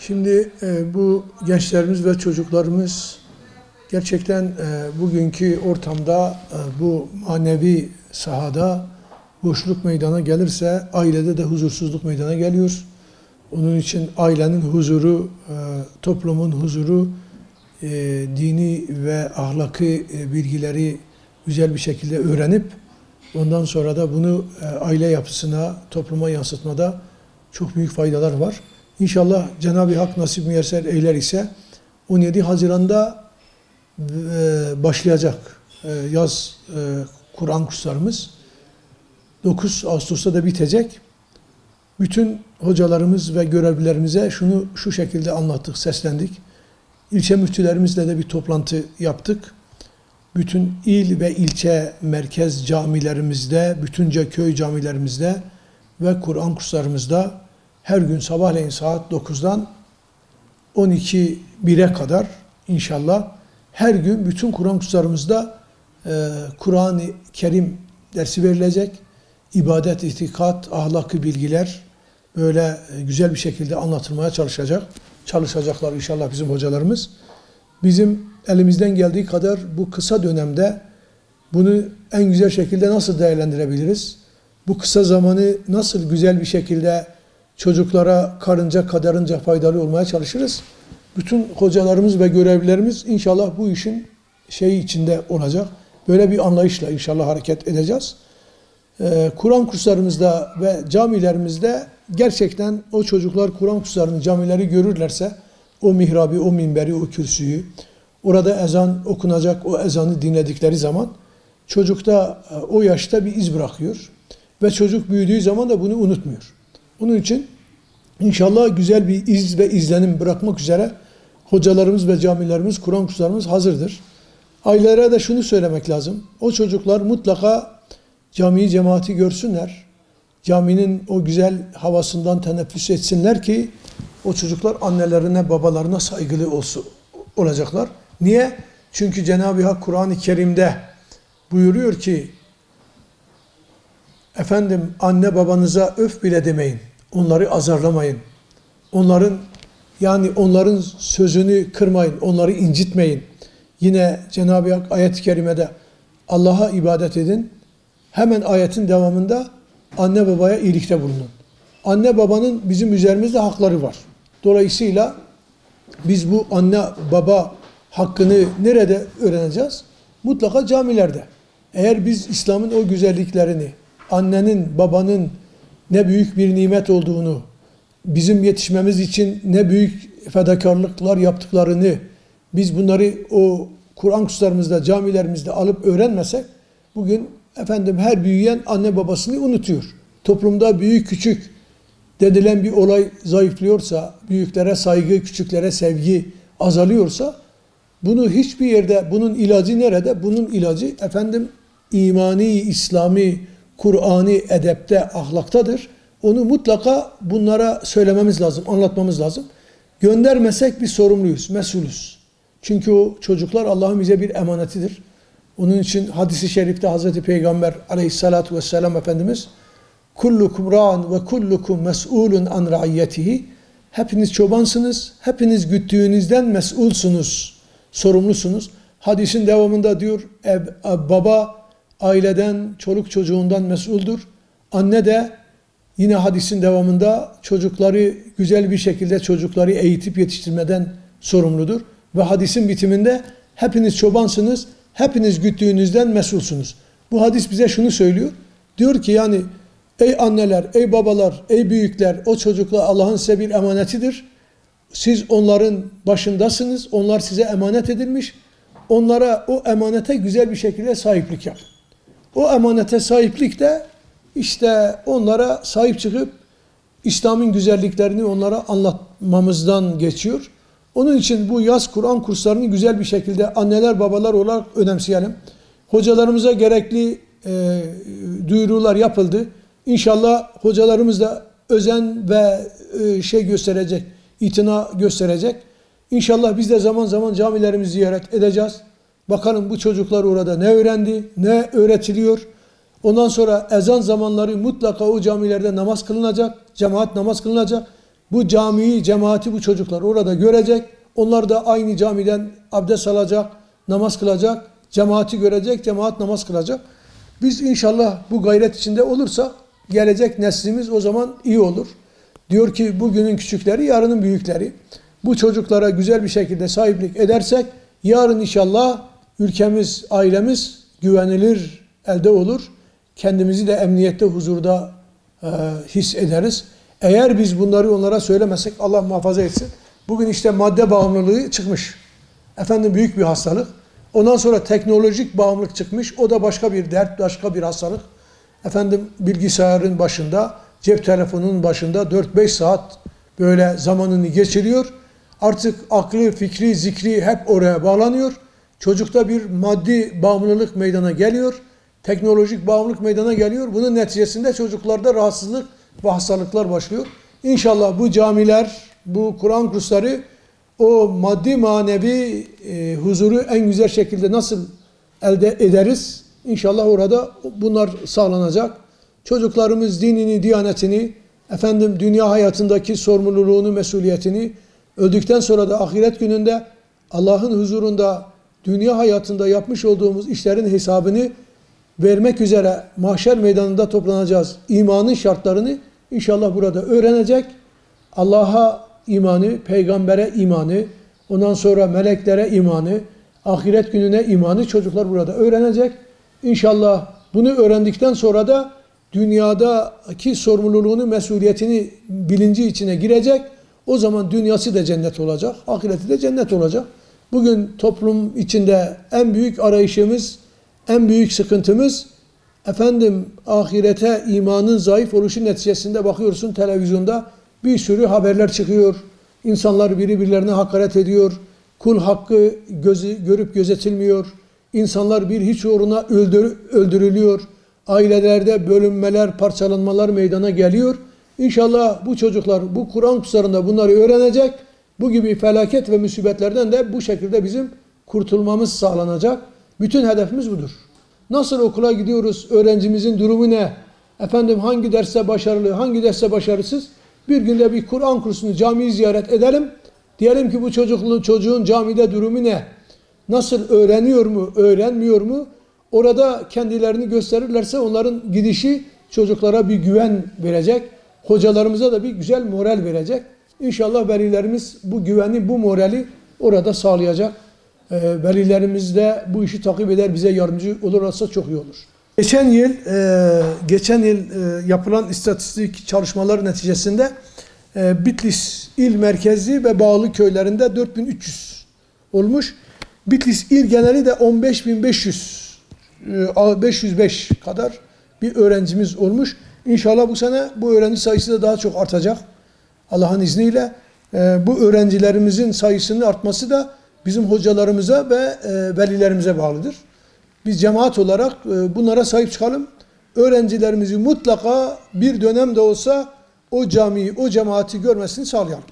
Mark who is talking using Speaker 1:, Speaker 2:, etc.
Speaker 1: Şimdi bu gençlerimiz ve çocuklarımız gerçekten bugünkü ortamda bu manevi sahada boşluk meydana gelirse ailede de huzursuzluk meydana geliyor. Onun için ailenin huzuru, toplumun huzuru, dini ve ahlaki bilgileri güzel bir şekilde öğrenip ondan sonra da bunu aile yapısına, topluma yansıtmada çok büyük faydalar var. İnşallah Cenab-ı Hak nasip müyesser eyler ise 17 Haziran'da başlayacak yaz Kur'an kurslarımız. 9 Ağustos'ta da bitecek. Bütün hocalarımız ve görevlilerimize şunu şu şekilde anlattık, seslendik. İlçe müftülerimizle de bir toplantı yaptık. Bütün il ve ilçe merkez camilerimizde, bütünce köy camilerimizde ve Kur'an kurslarımızda her gün sabahleyin saat 9'dan 1'e kadar inşallah her gün bütün Kur'an kurslarımızda Kur'an-ı Kerim dersi verilecek. İbadet, itikat, ahlaki bilgiler böyle güzel bir şekilde anlatılmaya çalışacaklar inşallah bizim hocalarımız. Bizim elimizden geldiği kadar bu kısa dönemde bunu en güzel şekilde nasıl değerlendirebiliriz? Bu kısa zamanı nasıl güzel bir şekilde çocuklara karınca kadarınca faydalı olmaya çalışırız? Bütün hocalarımız ve görevlilerimiz inşallah bu işin içinde olacak. Böyle bir anlayışla inşallah hareket edeceğiz. Kur'an kurslarımızda ve camilerimizde gerçekten o çocuklar Kur'an kurslarını, camileri görürlerse o mihrabı, o minberi, o kürsüyü, orada ezan okunacak, o ezanı dinledikleri zaman çocukta o yaşta bir iz bırakıyor. Ve çocuk büyüdüğü zaman da bunu unutmuyor. Onun için inşallah güzel bir iz ve izlenim bırakmak üzere hocalarımız ve camilerimiz, Kur'an kurslarımız hazırdır. Ailelere de şunu söylemek lazım. O çocuklar mutlaka camiyi, cemaati görsünler. Caminin o güzel havasından teneffüs etsinler ki o çocuklar annelerine, babalarına saygılı olacaklar. Niye? Çünkü Cenab-ı Hak Kur'an-ı Kerim'de buyuruyor ki efendim anne babanıza öf bile demeyin. Onları azarlamayın. Onların sözünü kırmayın. Onları incitmeyin. Yine Cenab-ı Hak ayet-i kerimede Allah'a ibadet edin. Hemen ayetin devamında anne babaya iyilikte bulunun. Anne babanın bizim üzerimizde hakları var. Dolayısıyla biz bu anne baba hakkını nerede öğreneceğiz? Mutlaka camilerde. Eğer biz İslam'ın o güzelliklerini, annenin, babanın ne büyük bir nimet olduğunu, bizim yetişmemiz için ne büyük fedakarlıklar yaptıklarını, biz bunları o Kur'an kurslarımızda, camilerimizde alıp öğrenmesek, bugün her büyüyen anne babasını unutuyor. Toplumda büyük küçük denilen bir olay zayıflıyorsa, büyüklere saygı, küçüklere sevgi azalıyorsa, bunu hiçbir yerde, bunun ilacı nerede? Bunun ilacı imani, İslami, Kur'an'ı edepte, ahlaktadır. Onu mutlaka bunlara söylememiz lazım, anlatmamız lazım. Göndermesek biz sorumluyuz, mesulüz. Çünkü o çocuklar Allah'ın bize bir emanetidir. Onun için hadis-i şerifte Hazreti Peygamber aleyhissalatu vesselam Efendimiz kullukum ra'an ve kullukum mes'ulun an ra'iyyetihi. Hepiniz çobansınız, hepiniz güttüğünüzden mesulsunuz, sorumlusunuz. Hadisin devamında diyor baba aileden, çoluk çocuğundan mesuldür. Anne de yine hadisin devamında çocukları güzel bir şekilde çocukları eğitip yetiştirmeden sorumludur. Ve hadisin bitiminde hepiniz çobansınız, hepiniz güttüğünüzden mesulsunuz. Bu hadis bize şunu söylüyor. Diyor ki ey anneler, ey babalar, ey büyükler, o çocuklar Allah'ın size bir emanetidir. Siz onların başındasınız, onlar size emanet edilmiş. Onlara o emanete güzel bir şekilde sahiplik yapın. O emanete sahiplik de onlara sahip çıkıp İslam'ın güzelliklerini onlara anlatmamızdan geçiyor. Onun için bu yaz Kur'an kurslarını güzel bir şekilde anneler babalar olarak önemseyelim. Hocalarımıza gerekli duyurular yapıldı. İnşallah hocalarımız da özen ve gösterecek, itina gösterecek. İnşallah biz de zaman zaman camilerimizi ziyaret edeceğiz. Bakalım bu çocuklar orada ne öğrendi, ne öğretiliyor. Ondan sonra ezan zamanları mutlaka o camilerde namaz kılınacak, cemaat namaz kılınacak. Bu camiyi, cemaati bu çocuklar orada görecek. Onlar da aynı camiden abdest alacak, namaz kılacak, cemaati görecek, cemaat namaz kılacak. Biz inşallah bu gayret içinde olursak gelecek neslimiz o zaman iyi olur. Diyor ki bugünün küçükleri yarının büyükleri. Bu çocuklara güzel bir şekilde sahiplik edersek yarın inşallah ülkemiz, ailemiz güvenilir elde olur. Kendimizi de emniyette, huzurda hissederiz. Eğer biz bunları onlara söylemesek Allah muhafaza etsin. Bugün işte madde bağımlılığı çıkmış. Efendim büyük bir hastalık. Ondan sonra teknolojik bağımlılık çıkmış. O da başka bir dert, başka bir hastalık. Efendim bilgisayarın başında, cep telefonunun başında 4-5 saat böyle zamanını geçiriyor. Artık aklı, fikri, zikri hep oraya bağlanıyor. Çocukta bir maddi bağımlılık meydana geliyor. Teknolojik bağımlılık meydana geliyor. Bunun neticesinde çocuklarda rahatsızlık ve hastalıklar başlıyor. İnşallah bu camiler, bu Kur'an kursları o maddi manevi huzuru en güzel şekilde nasıl elde ederiz? İnşallah orada bunlar sağlanacak. Çocuklarımız dinini, diyanetini, efendim dünya hayatındaki sorumluluğunu, mesuliyetini, öldükten sonra da ahiret gününde Allah'ın huzurunda dünya hayatında yapmış olduğumuz işlerin hesabını vermek üzere mahşer meydanında toplanacağız. İmanın şartlarını inşallah burada öğrenecek. Allah'a imanı, peygambere imanı, ondan sonra meleklere imanı, ahiret gününe imanı çocuklar burada öğrenecek. İnşallah bunu öğrendikten sonra da dünyadaki sorumluluğunu, mesuliyetini bilinci içine girecek. O zaman dünyası da cennet olacak, ahireti de cennet olacak. Bugün toplum içinde en büyük arayışımız, en büyük sıkıntımız efendim ahirete imanın zayıf oluşu neticesinde bakıyorsun televizyonda bir sürü haberler çıkıyor. İnsanlar birbirlerine hakaret ediyor. Kul hakkı görüp gözetilmiyor. İnsanlar bir hiç uğruna öldürülüyor. Ailelerde bölünmeler, parçalanmalar meydana geliyor. İnşallah bu çocuklar bu Kur'an kurslarında bunları öğrenecek. Bu gibi felaket ve musibetlerden de bu şekilde bizim kurtulmamız sağlanacak. Bütün hedefimiz budur. Nasıl okula gidiyoruz? Öğrencimizin durumu ne? Efendim hangi derste başarılı, hangi derste başarısız? Bir günde bir Kur'an kursunu, camiyi ziyaret edelim. Diyelim ki bu çocuğun camide durumu ne? Nasıl öğreniyor mu, öğrenmiyor mu? Orada kendilerini gösterirlerse onların gidişi çocuklara bir güven verecek. Hocalarımıza da bir güzel moral verecek. İnşallah velilerimiz bu güveni, bu morali orada sağlayacak. Velilerimiz de bu işi takip eder, bize yardımcı olursa çok iyi olur. Geçen yıl yapılan istatistik çalışmalar neticesinde Bitlis il merkezi ve bağlı köylerinde 4300 olmuş. Bitlis il geneli de 15.505 kadar bir öğrencimiz olmuş. İnşallah bu sene bu öğrenci sayısı da daha çok artacak. Allah'ın izniyle bu öğrencilerimizin sayısının artması da bizim hocalarımıza ve velilerimize bağlıdır. Biz cemaat olarak bunlara sahip çıkalım. Öğrencilerimizi mutlaka bir dönem de olsa o camiyi, o cemaati görmesini sağlayalım.